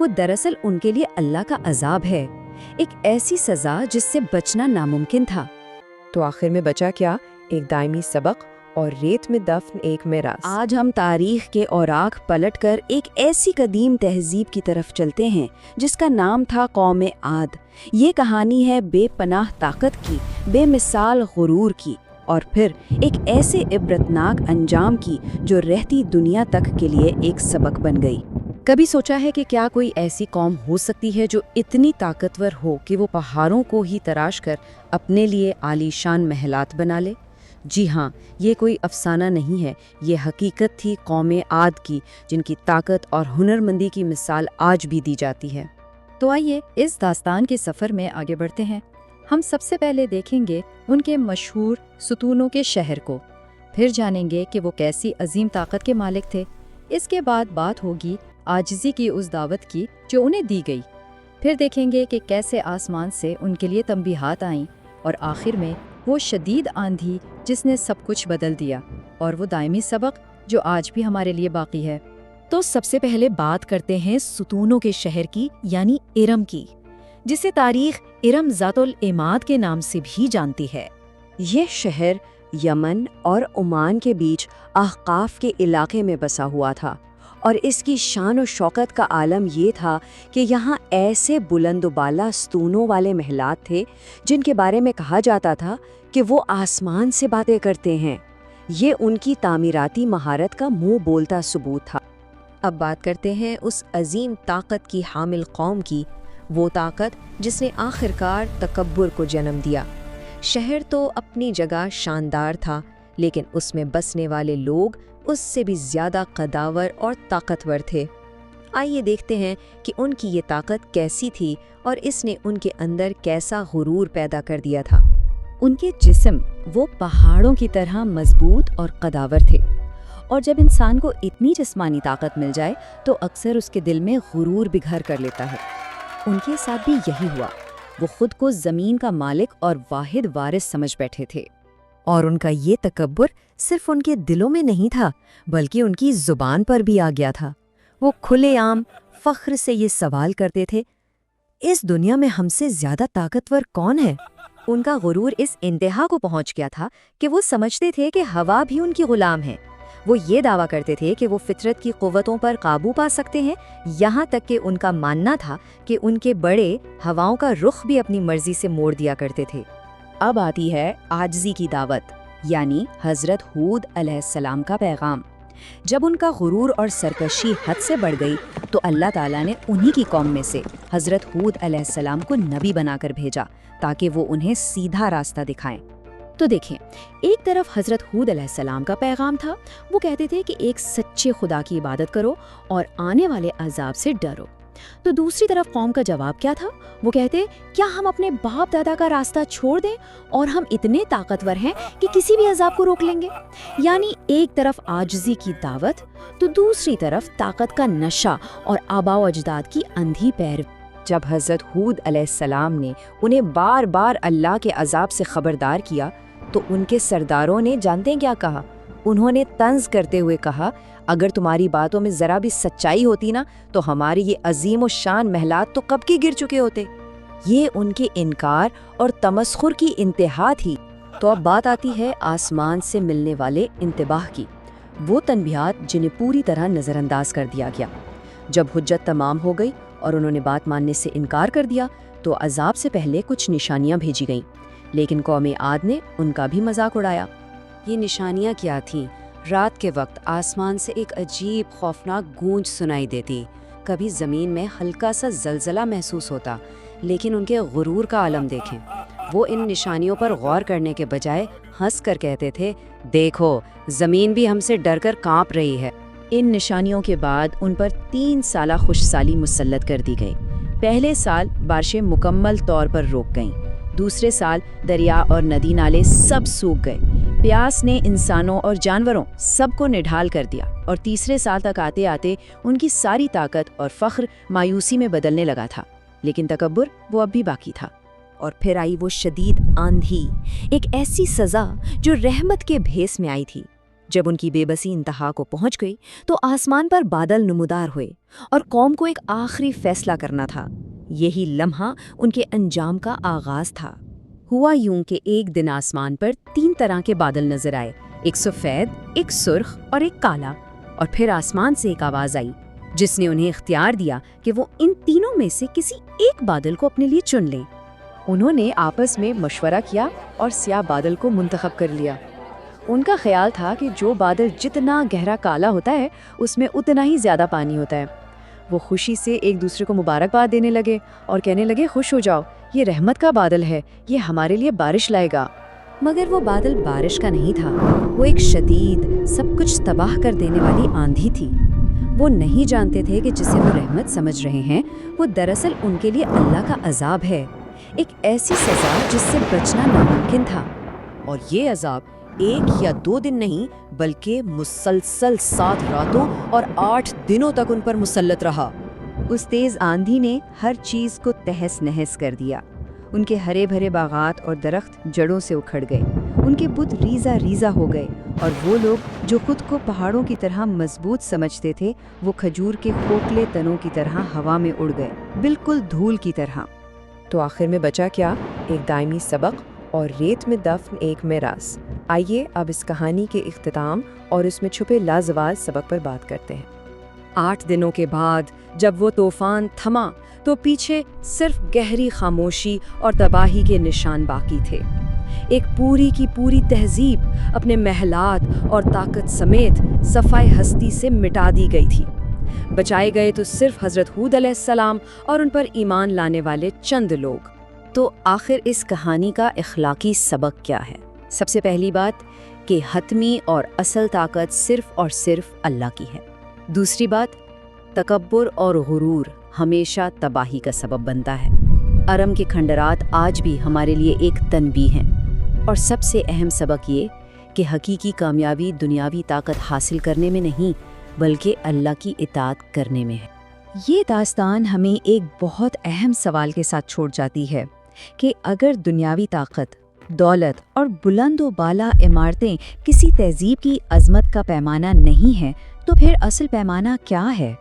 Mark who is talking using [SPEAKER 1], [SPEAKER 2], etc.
[SPEAKER 1] وہ دراصل ان کے لیے اللہ کا عذاب ہے، ایک ایسی سزا جس سے بچنا ناممکن تھا۔
[SPEAKER 2] تو آخر میں بچا کیا؟ ایک دائمی سبق اور ریت میں دفن ایک میراث۔
[SPEAKER 1] آج ہم تاریخ کے اوراق پلٹ کر ایک ایسی قدیم تہذیب کی طرف چلتے ہیں جس کا نام تھا قوم عاد۔ یہ کہانی ہے بے پناہ طاقت کی، بے مثال غرور کی، اور پھر ایک ایسے عبرتناک انجام کی جو رہتی دنیا تک کے لیے ایک سبق بن گئی۔ کبھی سوچا ہے کہ کیا کوئی ایسی قوم ہو سکتی ہے جو اتنی طاقتور ہو کہ وہ پہاڑوں کو ہی تراش کر اپنے لیے عالی شان محلات بنا لے؟ جی ہاں، یہ کوئی افسانہ نہیں ہے، یہ حقیقت تھی قوم عاد کی، جن کی طاقت اور ہنرمندی کی مثال آج بھی دی جاتی ہے۔ تو آئیے اس داستان کے سفر میں آگے بڑھتے ہیں۔ ہم سب سے پہلے دیکھیں گے ان کے مشہور ستونوں کے شہر کو، پھر جانیں گے کہ وہ کیسی عظیم طاقت کے مالک تھے۔ اس کے بعد بات ہوگی عاجزی کی اس دعوت کی جو انہیں دی گئی، پھر دیکھیں گے کہ کیسے آسمان سے ان کے لیے تنبیہات آئیں، اور آخر میں وہ شدید آندھی جس نے سب کچھ بدل دیا، اور وہ دائمی سبق جو آج بھی ہمارے لیے باقی ہے۔
[SPEAKER 3] تو سب سے پہلے بات کرتے ہیں ستونوں کے شہر کی، یعنی ارم کی، جسے تاریخ ارم ذات العماد کے نام سے بھی جانتی ہے۔
[SPEAKER 1] یہ شہر یمن اور عمان کے بیچ احقاف کے علاقے میں بسا ہوا تھا، اور اس کی شان و شوکت کا عالم یہ تھا کہ یہاں ایسے بلند و بالا ستونوں والے محلات تھے جن کے بارے میں کہا جاتا تھا کہ وہ آسمان سے باتیں کرتے ہیں۔ یہ ان کی تعمیراتی مہارت کا منہ بولتا ثبوت تھا۔ اب بات کرتے ہیں اس عظیم طاقت کی حامل قوم کی، وہ طاقت جس نے آخرکار تکبر کو جنم دیا۔ شہر تو اپنی جگہ شاندار تھا، لیکن اس میں بسنے والے لوگ اس سے بھی زیادہ قداور اور طاقتور تھے۔ آئیے دیکھتے ہیں کہ ان کی یہ طاقت کیسی تھی اور اس نے ان کے اندر کیسا غرور پیدا کر دیا تھا۔ ان کے جسم وہ پہاڑوں کی طرح مضبوط اور قداور تھے، اور جب انسان کو اتنی جسمانی طاقت مل جائے تو اکثر اس کے دل میں غرور بھی گھر کر لیتا ہے۔ ان کے ساتھ بھی یہی ہوا، وہ خود کو زمین کا مالک اور واحد وارث سمجھ بیٹھے تھے۔ اور ان کا یہ تکبر صرف ان کے دلوں میں نہیں تھا، بلکہ ان کی زبان پر بھی آ گیا تھا۔ وہ کھلے عام فخر سے یہ سوال کرتے تھے، اس دنیا میں ہم سے زیادہ طاقتور کون ہے؟ ان کا غرور اس انتہا کو پہنچ گیا تھا کہ وہ سمجھتے تھے کہ ہوا بھی ان کی غلام ہے۔ وہ یہ دعویٰ کرتے تھے کہ وہ فطرت کی قوتوں پر قابو پا سکتے ہیں، یہاں تک کہ ان کا ماننا تھا کہ ان کے بڑے ہواؤں کا رخ بھی اپنی مرضی سے موڑ دیا کرتے تھے۔ اب آتی ہے عاجزی کی دعوت، یعنی حضرت ہود علیہ السلام کا پیغام۔ جب ان کا غرور اور سرکشی حد سے بڑھ گئی تو اللہ تعالیٰ نے انہی کی قوم میں سے حضرت ہود علیہ السلام کو نبی بنا کر بھیجا تاکہ وہ انہیں سیدھا راستہ دکھائیں۔ تو دیکھیں، ایک طرف حضرت ہود علیہ السلام کا پیغام تھا، وہ کہتے تھے کہ ایک سچے خدا کی عبادت کرو اور آنے والے عذاب سے ڈرو۔ تو دوسری طرف قوم کا جواب کیا تھا؟ وہ کہتے، کیا ہم اپنے باپ دادا کا راستہ چھوڑ دیں اور ہم اتنے طاقتور ہیں کہ کسی بھی عذاب کو روک لیں گے؟ یعنی ایک طرف عاجزی کی دعوت تو دوسری طرف طاقت کا نشہ اور آباء و اجداد کی اندھی پیروی۔ جب حضرت ہود علیہ السلام نے انہیں بار بار اللہ کے عذاب سے خبردار کیا تو ان کے سرداروں نے جانتے ہیں کیا کہا؟ انہوں نے طنز کرتے ہوئے کہا، اگر تمہاری باتوں میں ذرا بھی سچائی ہوتی نا تو ہمارے یہ عظیم و شان محلات تو کب کے گر چکے ہوتے۔ یہ ان کے انکار اور تمسخر کی انتہا تھی۔ تو اب بات آتی ہے آسمان سے ملنے والے انتباہ کی، وہ تنبیہات جنہیں پوری طرح نظر انداز کر دیا گیا۔ جب حجت تمام ہو گئی اور انہوں نے بات ماننے سے انکار کر دیا تو عذاب سے پہلے کچھ نشانیاں بھیجی گئیں، لیکن قوم عاد نے ان کا بھی مذاق اڑایا۔ یہ نشانیاں کیا تھیں؟ رات کے وقت آسمان سے ایک عجیب خوفناک گونج سنائی دیتی، کبھی زمین میں ہلکا سا زلزلہ محسوس ہوتا، لیکن ان کے غرور کا عالم دیکھیں۔ وہ ان نشانیوں پر غور کرنے کے بجائے ہنس کر کہتے تھے، دیکھو زمین بھی ہم سے ڈر کر کانپ رہی ہے۔ ان نشانیوں کے بعد ان پر 3 سالہ خوش سالی مسلط کر دی گئی۔ پہلے سال بارشیں مکمل طور پر روک گئیں، دوسرے سال دریا اور ندی نالے سب سوکھ گئے، پیاس نے انسانوں اور جانوروں سب کو نڈھال کر دیا، اور تیسرے سال تک آتے آتے ان کی ساری طاقت اور فخر مایوسی میں بدلنے لگا تھا، لیکن تکبر وہ اب بھی باقی تھا۔ اور پھر آئی وہ شدید آندھی، ایک ایسی سزا جو رحمت کے بھیس میں آئی تھی۔ جب ان کی بے بسی انتہا کو پہنچ گئی تو آسمان پر بادل نمودار ہوئے اور قوم کو ایک آخری فیصلہ کرنا تھا۔ یہی لمحہ ان کے انجام کا آغاز تھا۔ ہوا یوں کہ ایک دن آسمان پر 3 طرح کے بادل نظر آئے، ایک سفید، ایک سرخ اور ایک کالا، اور پھر آسمان سے ایک آواز آئی جس نے انہیں اختیار دیا کہ وہ ان تینوں میں سے کسی ایک بادل کو اپنے لیے چن لیں۔
[SPEAKER 2] انہوں نے آپس میں مشورہ کیا اور سیاہ بادل کو منتخب کر لیا۔ ان کا خیال تھا کہ جو بادل جتنا گہرا کالا ہوتا ہے اس میں اتنا ہی زیادہ پانی ہوتا ہے۔ وہ خوشی سے ایک دوسرے کو مبارکباد دینے لگے اور کہنے لگے، خوش ہو جاؤ، یہ رحمت کا بادل ہے، یہ ہمارے لیے بارش لائے گا۔
[SPEAKER 1] مگر وہ بادل بارش کا نہیں تھا، وہ ایک شدید، سب کچھ تباہ کر دینے والی آندھی تھی۔ وہ نہیں جانتے تھے کہ جسے وہ رحمت سمجھ رہے ہیں وہ دراصل ان کے لیے اللہ کا عذاب ہے، ایک ایسی سزا جس سے بچنا ناممکن تھا۔ اور یہ عذاب 1 یا 2 دن نہیں بلکہ مسلسل 7 راتوں اور 8 دنوں تک ان پر مسلط رہا۔ اس تیز آندھی نے ہر چیز کو تہس نہس کر دیا۔ ان کے ہرے بھرے باغات اور درخت جڑوں سے اکھڑ گئے، ان کے بت ریزہ ریزہ ہو گئے، اور وہ لوگ جو خود کو پہاڑوں کی طرح مضبوط سمجھتے تھے وہ کھجور کے کھوکھلے تنوں کی طرح ہوا میں اڑ گئے، بالکل دھول کی طرح۔
[SPEAKER 2] تو آخر میں بچا کیا؟ ایک دائمی سبق اور ریت میں دفن ایک میراث۔ آئیے اب اس کہانی کے اختتام اور اس میں چھپے لازوال سبق پر بات کرتے ہیں۔
[SPEAKER 1] 8 دنوں کے بعد جب وہ طوفان تھما تو پیچھے صرف گہری خاموشی اور تباہی کے نشان باقی تھے۔ ایک پوری کی پوری تہذیب اپنے محلات اور طاقت سمیت صفائے ہستی سے مٹا دی گئی تھی۔ بچائے گئے تو صرف حضرت ہود علیہ السلام اور ان پر ایمان لانے والے چند لوگ۔ تو آخر اس کہانی کا اخلاقی سبق کیا ہے؟ سب سے پہلی بات کہ حتمی اور اصل طاقت صرف اور صرف اللہ کی ہے۔ دوسری بات، تکبر اور غرور ہمیشہ تباہی کا سبب بنتا ہے۔ ارم کے کھنڈرات آج بھی ہمارے لیے ایک تنبیہ ہیں۔ اور سب سے اہم سبق یہ کہ حقیقی کامیابی دنیاوی طاقت حاصل کرنے میں نہیں بلکہ اللہ کی اطاعت کرنے میں ہے۔ یہ داستان ہمیں ایک بہت اہم سوال کے ساتھ چھوڑ جاتی ہے کہ اگر دنیاوی طاقت، دولت اور بلند و بالا عمارتیں کسی تہذیب کی عظمت کا پیمانہ نہیں ہیں تو پھر اصل پیمانہ کیا ہے؟